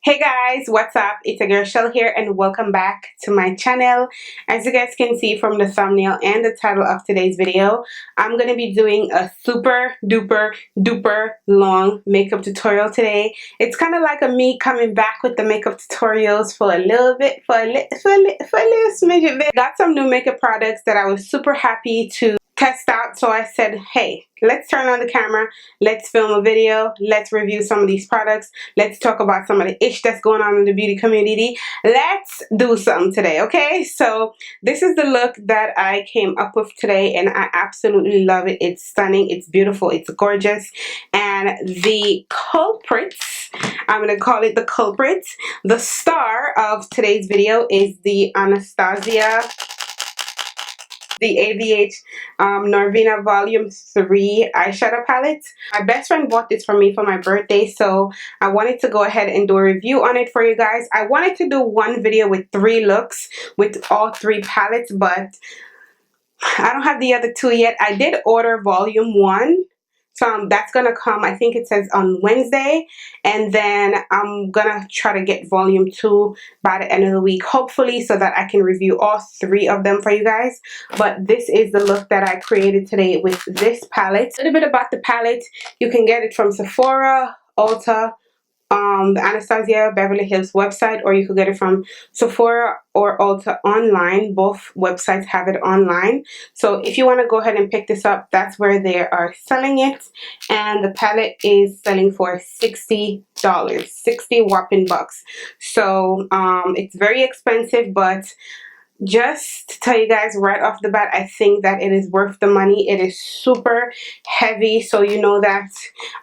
Hey guys, what's up? It's a girl Shell here and welcome back to my channel. As you guys can see from the thumbnail and the title of today's video, I'm going to be doing a super duper long makeup tutorial today. It's kind of like me coming back with the makeup tutorials for a little bit, for a little smidget bit. Got some new makeup products that I was super happy to test out, so I said, hey, let's turn on the camera, let's film a video, let's review some of these products, let's talk about some of the ish that's going on in the beauty community. Let's do something today, okay? So this is the look that I came up with today and I absolutely love it. It's stunning, it's beautiful, it's gorgeous. And the culprits, I'm gonna call it the culprits, the star of today's video is the Anastasia, the AVH Norvina Volume 3 eyeshadow palette. My best friend bought this for me for my birthday, so I wanted to go ahead and do a review on it for you guys. I wanted to do one video with 3 looks with all 3 palettes, but I don't have the other 2 yet. I did order Volume 1. So that's going to come, I think it says on Wednesday, and then I'm going to try to get Volume 2 by the end of the week, hopefully, so that I can review all 3 of them for you guys. But this is the look that I created today with this palette. A little bit about the palette: you can get it from Sephora, Ulta, the Anastasia Beverly Hills website, or you could get it from Sephora or Ulta online. Both websites have it online, so if you want to go ahead and pick this up, that's where they are selling it. And the palette is selling for $60, 60 whopping bucks. So it's very expensive, but just to tell you guys right off the bat, I think that it is worth the money. It is super heavy, so you know that.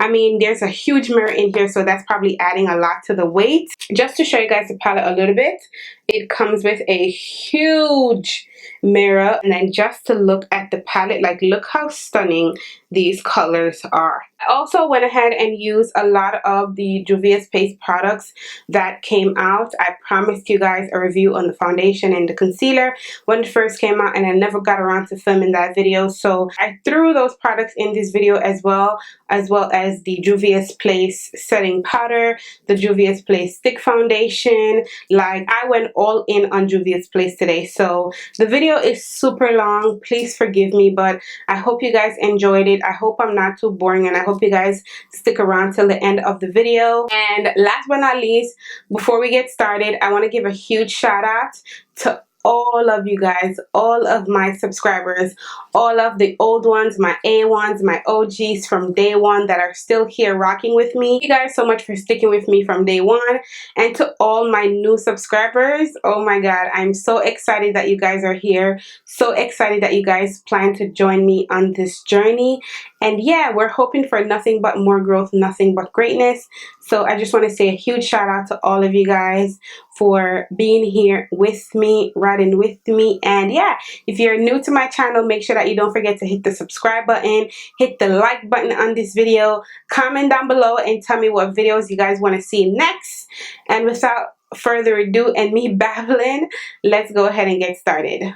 I mean, there's a huge mirror in here, so that's probably adding a lot to the weight. Just to show you guys the palette a little bit, it comes with a huge mirror, and then just to look at the palette, like, look how stunning these colors are. I also went ahead and used a lot of the Juvia's Paste products that came out. I promised you guys a review on the foundation and the concealer when it first came out, and I never got around to filming that video, so I threw those products in this video as well as the Juvia's Place setting powder, the Juvia's Place stick foundation. Like, I went all in on Juvia's Place today, so the video is super long. Please forgive me, but I hope you guys enjoyed it. I hope I'm not too boring, and I hope you guys stick around till the end of the video. And last but not least, before we get started, I want to give a huge shout out to all of you guys, all of my subscribers, all of the old ones, my A1s, my OGs from day one that are still here rocking with me. Thank you guys so much for sticking with me from day one. And to all my new subscribers, oh my god, I'm so excited that you guys are here, so excited that you guys plan to join me on this journey. And yeah, we're hoping for nothing but more growth, nothing but greatness. So I just want to say a huge shout out to all of you guys for being here with me, riding with me. And yeah, if you're new to my channel, make sure that you don't forget to hit the subscribe button, hit the like button on this video, comment down below and tell me what videos you guys want to see next. And without further ado and me babbling, let's go ahead and get started.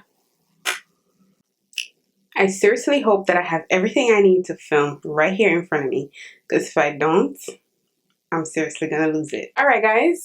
I seriously hope that I have everything I need to film right here in front of me, because if I don't, I'm seriously gonna lose it. Alright guys,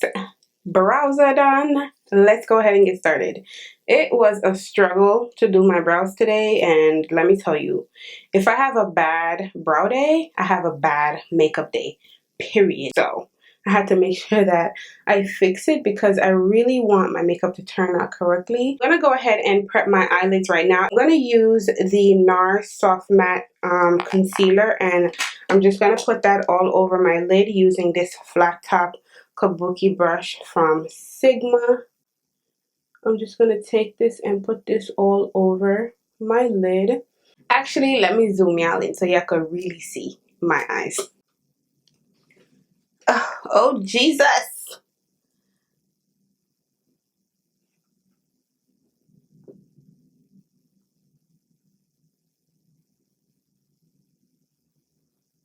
brows are done. Let's go ahead and get started. It was a struggle to do my brows today, and let me tell you, if I have a bad brow day, I have a bad makeup day, period. So I had to make sure that I fix it because I really want my makeup to turn out correctly. I'm going to go ahead and prep my eyelids right now. I'm going to use the NARS Soft Matte Concealer, and I'm just going to put that all over my lid using this flat top kabuki brush from Sigma. I'm just going to take this and put this all over my lid. Actually, let me zoom out in so you can really see my eyes. Oh, Jesus.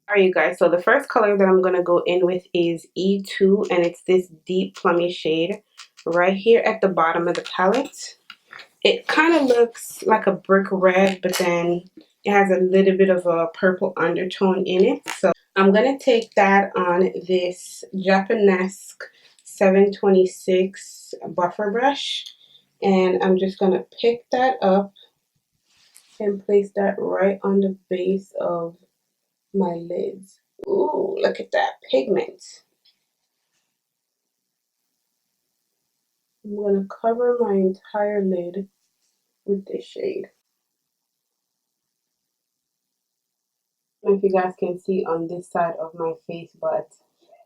Alright you guys, so the first color that I'm going to go in with is E2, and it's this deep plummy shade right here at the bottom of the palette. It kind of looks like a brick red, but then it has a little bit of a purple undertone in it. So I'm going to take that on this Japanese 726 buffer brush, and I'm just going to pick that up and place that right on the base of my lids. Ooh, look at that pigment. I'm going to cover my entire lid with this shade. I don't know if you guys can see on this side of my face, but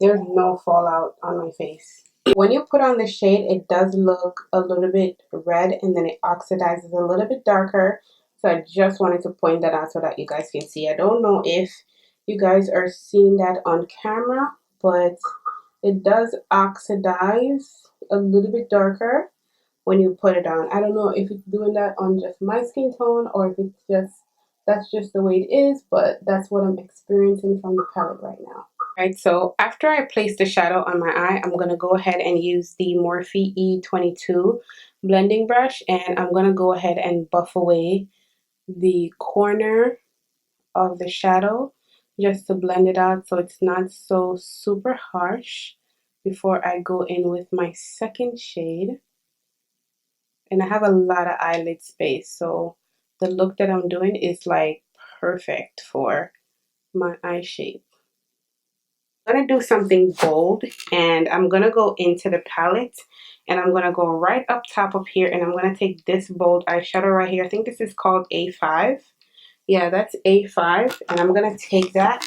there's no fallout on my face. When you put on the shade, it does look a little bit red and then it oxidizes a little bit darker. So I just wanted to point that out so that you guys can see. I don't know if you guys are seeing that on camera, but it does oxidize a little bit darker when you put it on. I don't know if it's doing that on just my skin tone or if it's just, that's just the way it is, but that's what I'm experiencing from the palette right now. Alright, so after I place the shadow on my eye, I'm going to go ahead and use the Morphe E22 blending brush, and I'm going to go ahead and buff away the corner of the shadow just to blend it out so it's not so super harsh before I go in with my second shade. And I have a lot of eyelid space, so the look that I'm doing is like perfect for my eye shape. I'm going to do something bold, and I'm going to go into the palette and I'm going to go right up top of here, and I'm going to take this bold eyeshadow right here. I think this is called A5. Yeah, that's A5, and I'm going to take that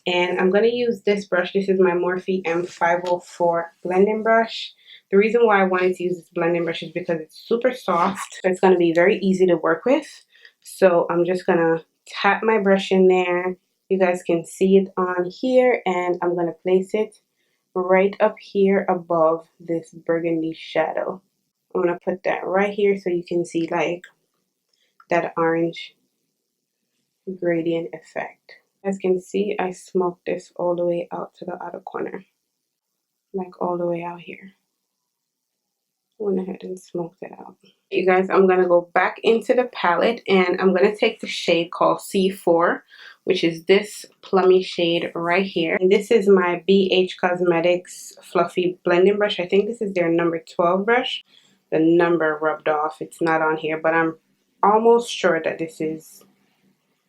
and I'm going to use this brush. This is my Morphe M504 blending brush. The reason why I wanted to use this blending brush is because it's super soft. It's going to be very easy to work with. So I'm just going to tap my brush in there. You guys can see it on here, and I'm going to place it right up here above this burgundy shadow. I'm going to put that right here so you can see like that orange gradient effect. As you can see, I smoked this all the way out to the outer corner, like all the way out here. Went ahead and smoked it out. You guys, I'm going to go back into the palette and I'm going to take the shade called C4, which is this plummy shade right here. And this is my BH Cosmetics Fluffy Blending Brush. I think this is their number 12 brush. The number rubbed off. It's not on here, but I'm almost sure that this is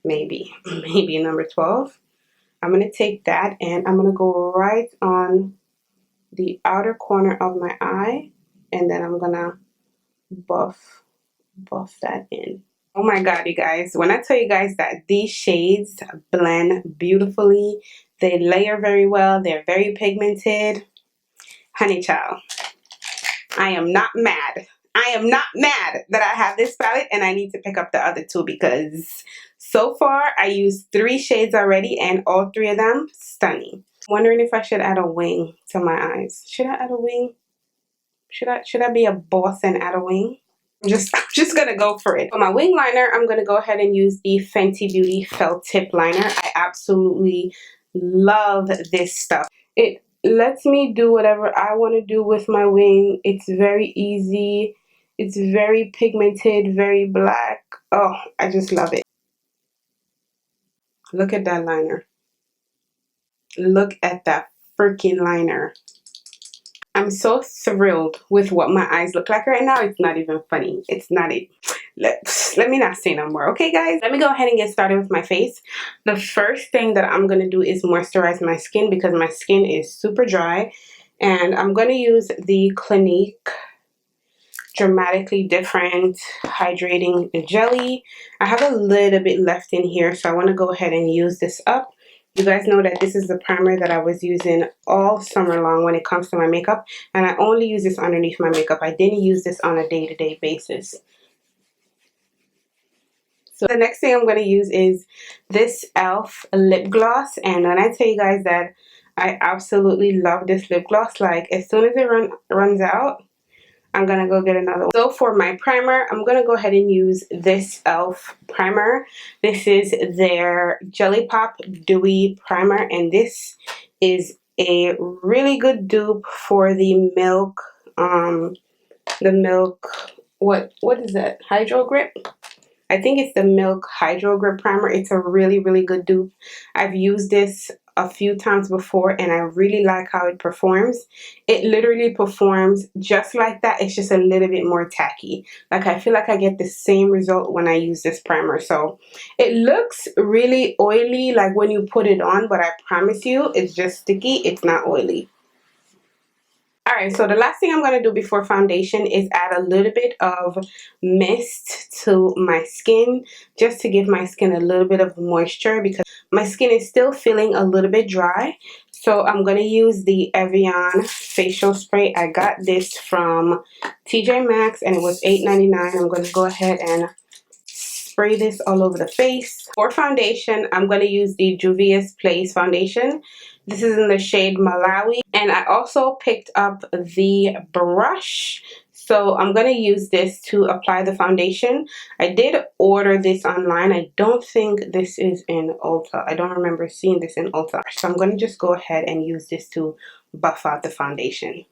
maybe number 12. I'm going to take that and I'm going to go right on the outer corner of my eye, and then I'm going to buff that in. Oh my god, you guys, when I tell you guys that these shades blend beautifully, they layer very well, they're very pigmented, honey child, I am not mad. I am not mad that I have this palette and I need to pick up the other two, because so far I used 3 shades already and all 3 of them stunning. Wondering if I should add a wing to my eyes. Should I add a wing? Should I be a boss and add a wing? I'm just gonna go for it. For my wing liner, I'm gonna go ahead and use the Fenty Beauty Felt Tip Liner. I absolutely love this stuff. It lets me do whatever I want to do with my wing. It's very easy. It's very pigmented, very black. Oh, I just love it. Look at that liner. Look at that freaking liner. I'm so thrilled with what my eyes look like right now. It's not even funny. It's not it. Let me not say no more. Okay, guys? Let me go ahead and get started with my face. The first thing that I'm going to do is moisturize my skin because my skin is super dry. And I'm going to use the Clinique Dramatically Different Hydrating Jelly. I have a little bit left in here, so I want to go ahead and use this up. You guys know that this is the primer that I was using all summer long when it comes to my makeup, and I only use this underneath my makeup. I didn't use this on a day-to-day basis. So the next thing I'm going to use is this e.l.f. lip gloss, and when I tell you guys that I absolutely love this lip gloss, like as soon as it runs out, I'm going to go get another one. So for my primer, I'm going to go ahead and use this e.l.f. primer. This is their Jelly Pop Dewy Primer, and this is a really good dupe for the Milk, what is that? Hydro Grip? I think it's the Milk Hydro Grip Primer. It's a really, really good dupe. I've used this a few times before and I really like how it performs. It literally performs just like that. It's just a little bit more tacky. Like I feel like I get the same result when I use this primer. So it looks really oily like when you put it on, but I promise you it's just sticky. It's not oily. Alright, so the last thing I'm going to do before foundation is add a little bit of mist to my skin just to give my skin a little bit of moisture because my skin is still feeling a little bit dry. So I'm going to use the Evian facial spray. I got this from TJ Maxx and it was $8.99. I'm going to go ahead and spray this all over the face. For foundation, I'm going to use the Juvia's Place foundation. This is in the shade Malawi. And I also picked up the brush. So I'm going to use this to apply the foundation. I did order this online. I don't think this is in Ulta. I don't remember seeing this in Ulta. So I'm going to just go ahead and use this to buff out the foundation.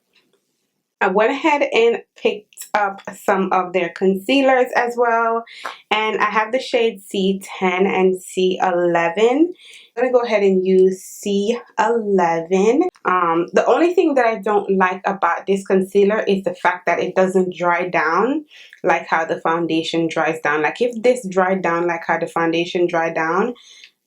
I went ahead and picked up some of their concealers as well. And I have the shade C10 and C11. I'm going to go ahead and use C11. The only thing that I don't like about this concealer is the fact that it doesn't dry down like how the foundation dries down. Like if this dried down like how the foundation dried down,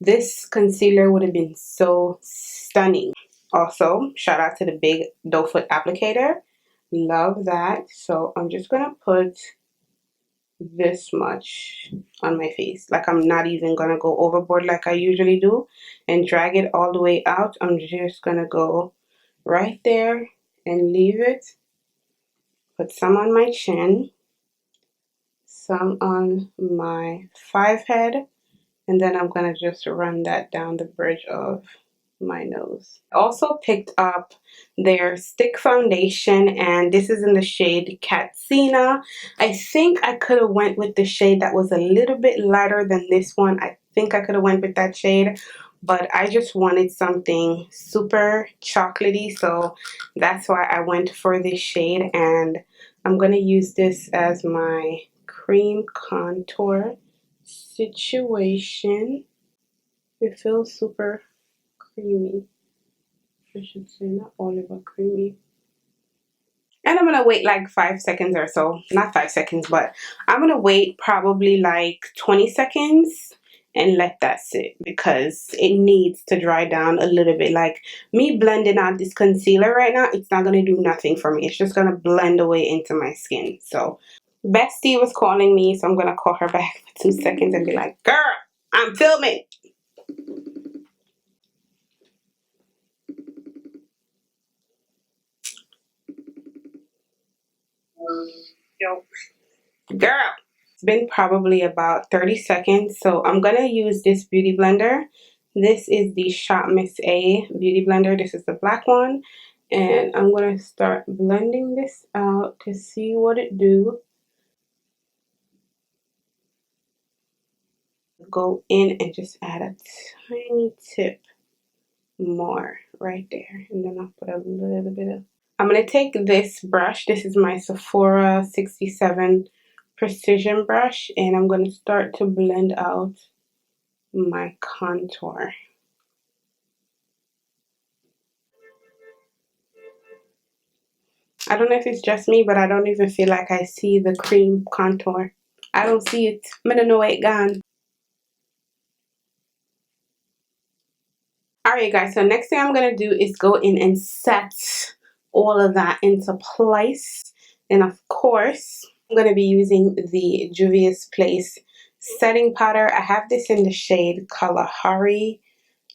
this concealer would have been so stunning. Also, shout out to the big doe foot applicator. Love that. So I'm just gonna put this much on my face. Like I'm not even gonna go overboard like I usually do and drag it all the way out. I'm just gonna go right there and leave it. Put some on my chin, some on my 5 head, and then I'm gonna just run that down the bridge of my nose. I also picked up their stick foundation and this is in the shade Katsina. I think I could have went with the shade that was a little bit lighter than this one. I think I could have went with that shade, but I just wanted something super chocolatey, so that's why I went for this shade. And I'm going to use this as my cream contour situation. It feels super creamy. I should say not olive, but creamy. And I'm gonna wait like 5 seconds or so. Not 5 seconds, but I'm gonna wait probably like 20 seconds and let that sit because it needs to dry down a little bit. Like me blending out this concealer right now, it's not gonna do nothing for me. It's just gonna blend away into my skin. So Bestie was calling me, so I'm gonna call her back for 2 seconds and be like, girl, I'm filming. Yo, girl, it's been probably about 30 seconds, so I'm gonna use this beauty blender. This is the Shop Miss A beauty blender. This is the black one, and I'm gonna start blending this out to see what it do. Go in and just add a tiny tip more right there, and then I'll put a little bit of. I'm going to take this brush. This is my Sephora 67 Precision brush, and I'm going to start to blend out my contour. I don't know if it's just me, but I don't even feel like I see the cream contour. I don't see it. I don't know where it gone. Alright guys, so next thing I'm going to do is go in and set all of that into place. And of course, I'm going to be using the Juvia's Place setting powder. I have this in the shade Kalahari.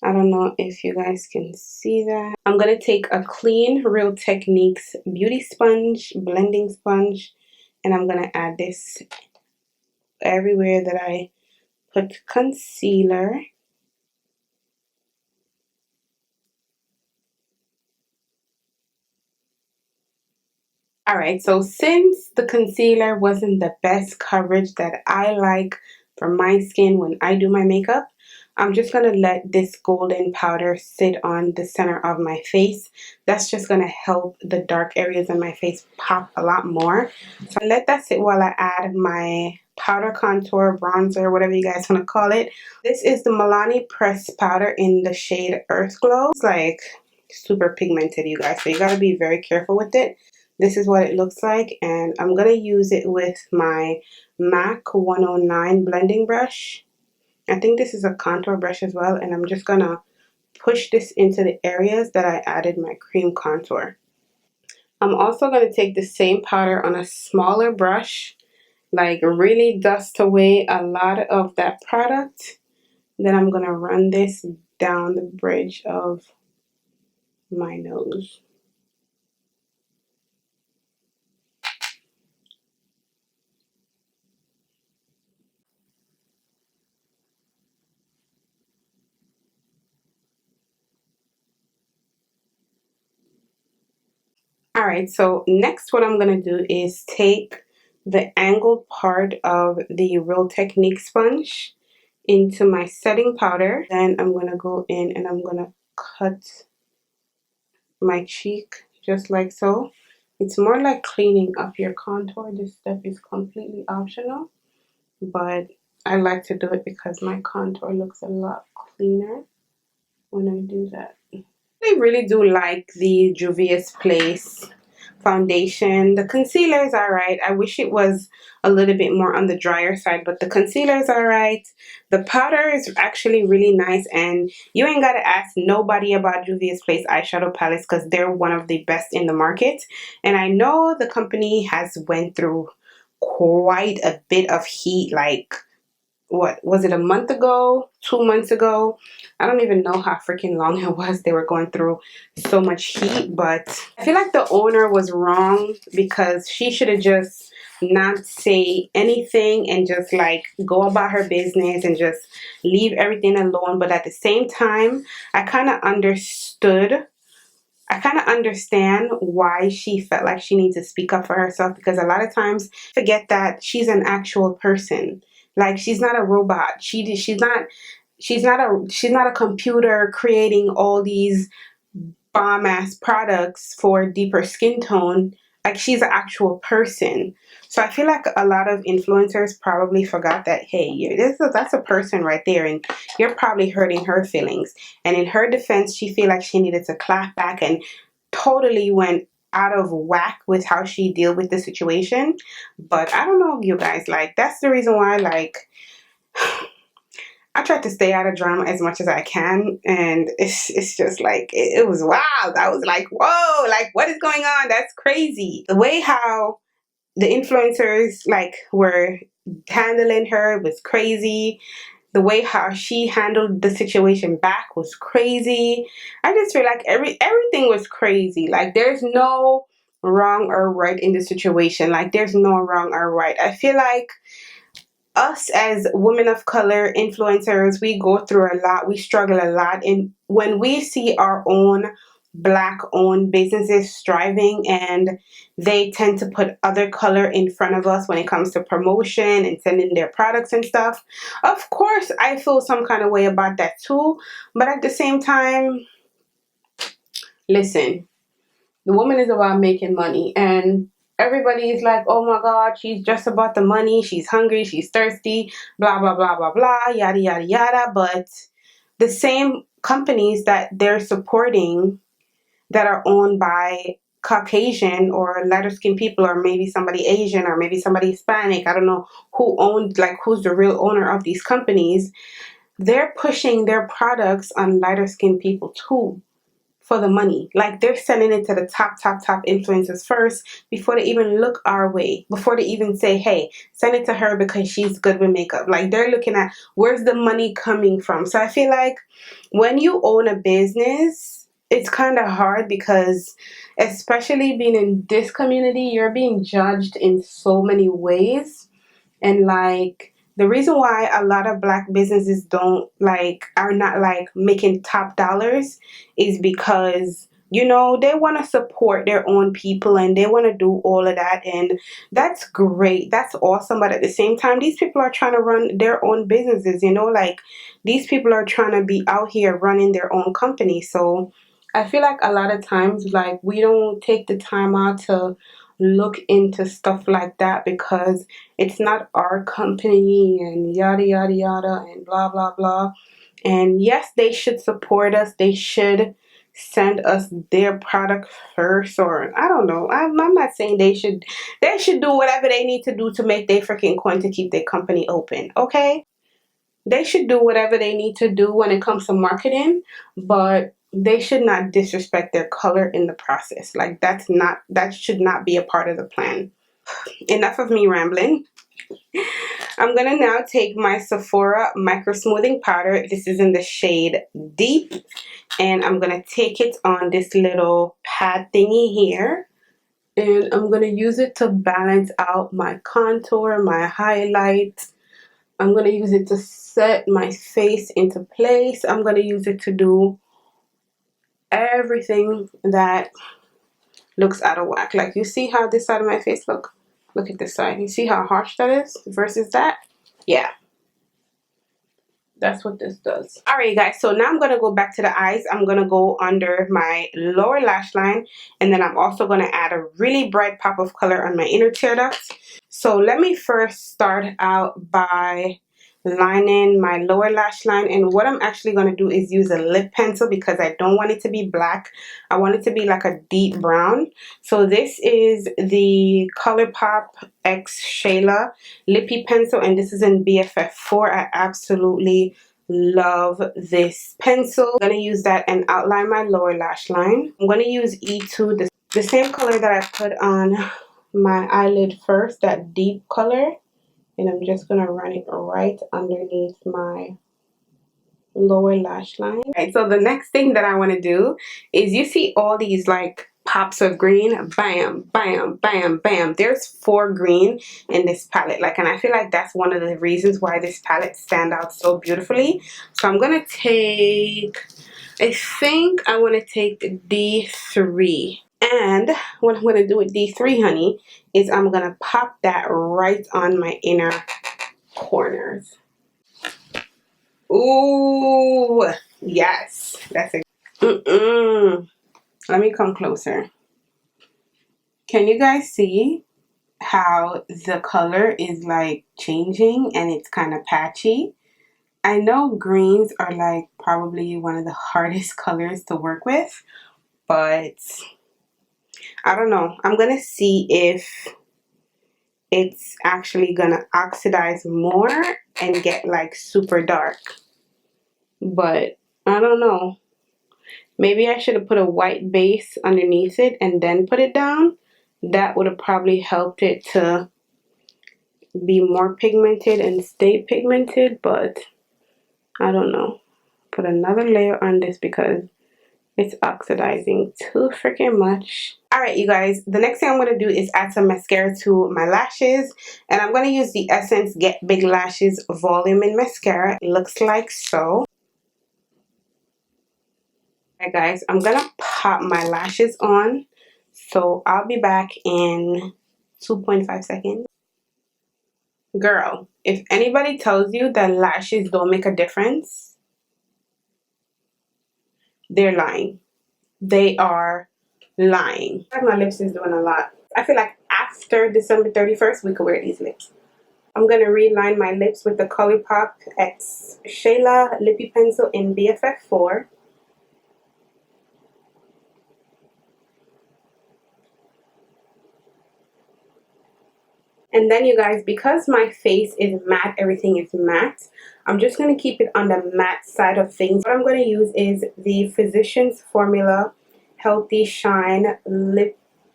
I don't know if you guys can see that. I'm going to take a clean Real Techniques beauty sponge, blending sponge, and I'm going to add this everywhere that I put concealer. Alright, so since the concealer wasn't the best coverage that I like for my skin when I do my makeup, I'm just going to let this golden powder sit on the center of my face. That's just going to help the dark areas in my face pop a lot more. So I let that sit while I add my powder contour, bronzer, whatever you guys want to call it. This is the Milani Press powder in the shade Earth Glow. It's like super pigmented, you guys, so you got to be very careful with it. This is what it looks like, and I'm going to use it with my MAC 109 blending brush. I think this is a contour brush as well, and I'm just gonna push this into the areas that I added my cream contour. I'm also gonna take the same powder on a smaller brush, like really dust away a lot of that product. Then I'm gonna run this down the bridge of my nose. Alright, so next what I'm going to do is take the angled part of the Real Technique sponge into my setting powder. Then I'm going to go in and I'm going to cut my cheek just like so. It's more like cleaning up your contour. This step is completely optional, but I like to do it because my contour looks a lot cleaner when I do that. I really do like the Juvia's Place foundation. The concealer is alright. I wish it was a little bit more on the drier side, but the concealer is alright. The powder is actually really nice, and you ain't gotta ask nobody about Juvia's Place eyeshadow palettes because they're one of the best in the market. And I know the company has went through quite a bit of heat, like what was it, a month ago, 2 months ago? I don't even know how freaking long it was. They were going through so much heat, but I feel like the owner was wrong because she should have just not say anything and just like go about her business and just leave everything alone. But at the same time, I kind of understand why she felt like she needs to speak up for herself, because a lot of times forget that she's an actual person. Like, she's not a robot. She's not a computer creating all these bomb ass products for deeper skin tone. Like, she's an actual person. So I feel like a lot of influencers probably forgot that, hey, that's a person right there, and you're probably hurting her feelings. And in her defense, she feel like she needed to clap back and totally went out of whack with how she dealt with the situation. But I don't know, you guys, like, that's the reason why, like, I try to stay out of drama as much as I can, and it's just like it was wild. I was like, whoa, like, what is going on? That's crazy. The way how the influencers like were handling her was crazy. The way how she handled the situation back was crazy. I just feel like everything was crazy. Like, there's no wrong or right in the situation. Like, there's no wrong or right. I feel like us as women of color influencers, we go through a lot. We struggle a lot. And when we see our own black owned businesses striving and they tend to put other color in front of us when it comes to promotion and sending their products and stuff, of course I feel some kind of way about that too. But at the same time, listen, the woman is about making money, and everybody is like, oh my god, she's just about the money, she's hungry, she's thirsty, blah blah blah blah blah, yada yada yada. But the same companies that they're supporting that are owned by Caucasian or lighter skinned people, or maybe somebody Asian, or maybe somebody Hispanic, I don't know who owns, like, who's the real owner of these companies, they're pushing their products on lighter skinned people too for the money. Like, they're sending it to the top influencers first before they even look our way, before they even say, hey, send it to her because she's good with makeup. Like, they're looking at where's the money coming from. So I feel like when you own a business, it's kind of hard because, especially being in this community, you're being judged in so many ways. And like, the reason why a lot of black businesses are not like making top dollars is because you know, they want to support their own people and they want to do all of that, and that's great, that's awesome. But at the same time, these people are trying to run their own businesses, you know, like these people are trying to be out here running their own company. So I feel like a lot of times, like, we don't take the time out to look into stuff like that because it's not our company and yada yada yada and blah blah blah. And yes, they should support us, they should send us their product first, or I don't know, I'm not saying they should do whatever they need to do to make their freaking coin to keep their company open, okay? They should do whatever they need to do when it comes to marketing, but they should not disrespect their color in the process. Like, that should not be a part of the plan. Enough of me rambling. I'm gonna now take my Sephora micro smoothing powder. This is in the shade Deep, and I'm gonna take it on this little pad thingy here, and I'm gonna use it to balance out my contour, my highlight. I'm gonna use it to set my face into place. I'm gonna use it to do everything that looks out of whack. Like, you see how this side of my face look at this side, you see how harsh that is versus that? Yeah, that's what this does. All right, guys, so now I'm gonna go back to the eyes. I'm gonna go under my lower lash line, and then I'm also gonna add a really bright pop of color on my inner tear ducts. So let me first start out by lining my lower lash line, and what I'm actually going to do is use a lip pencil because I don't want it to be black. I want it to be like a deep brown. So this is the ColourPop X Shayla Lippy Pencil, and this is in BFF4. I absolutely love this pencil. I'm going to use that and outline my lower lash line. I'm going to use E2, the same color that I put on my eyelid first, that deep color. And I'm just going to run it right underneath my lower lash line. Alright, so the next thing that I want to do is, you see all these like pops of green? Bam, bam, bam, bam. There's 4 green in this palette. Like, and I feel like that's one of the reasons why this palette stands out so beautifully. So I'm going to take, I think I want to take D3. And what I'm going to do with D3, honey, is I'm going to pop that right on my inner corners. Ooh, yes. That's it. Let me come closer. Can you guys see how the color is like changing and it's kind of patchy? I know greens are like probably one of the hardest colors to work with, but I don't know. I'm gonna see if it's actually gonna oxidize more and get like super dark. But I don't know. Maybe I should have put a white base underneath it and then put it down. That would have probably helped it to be more pigmented and stay pigmented, but I don't know. Put another layer on this because it's oxidizing too freaking much. Alright, you guys, the next thing I'm going to do is add some mascara to my lashes. And I'm going to use the Essence Get Big Lashes Volume in Mascara. It looks like so. Alright, guys, I'm going to pop my lashes on. So I'll be back in 2.5 seconds. Girl, if anybody tells you that lashes don't make a difference, they're lying. They are lying. I feel like my lips is doing a lot. I feel like after December 31st, we could wear these lips. I'm going to reline my lips with the ColourPop X Shayla Lippy Pencil in BFF4. And then, you guys, because my face is matte, everything is matte, I'm just going to keep it on the matte side of things. What I'm going to use is the Physicians Formula Healthy Shine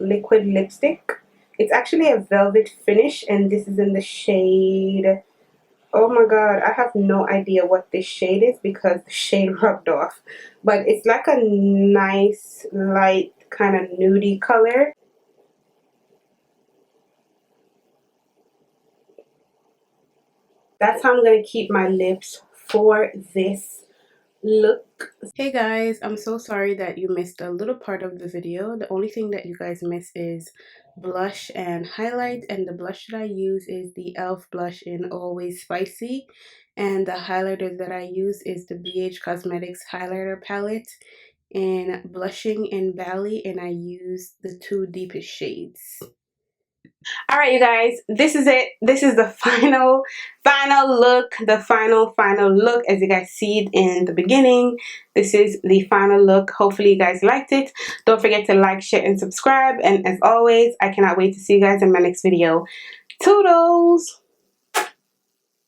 Liquid Lipstick. It's actually a velvet finish, and this is in the shade, oh my god, I have no idea what this shade is because the shade rubbed off. But it's like a nice, light, kind of nudie color. That's how I'm going to keep my lips for this look. Hey guys, I'm so sorry that you missed a little part of the video. The only thing that you guys missed is blush and highlight, and the blush that I use is the e.l.f. blush in Always Spicy, and the highlighter that I use is the BH Cosmetics highlighter palette in Blushing in Bali, and I use the 2 deepest shades. Alright you guys, this is it. This is the final look, the final look. As you guys see it in the beginning, this is the final look. Hopefully you guys liked it. Don't forget to like, share, and subscribe, and as always, I cannot wait to see you guys in my next video. Toodles!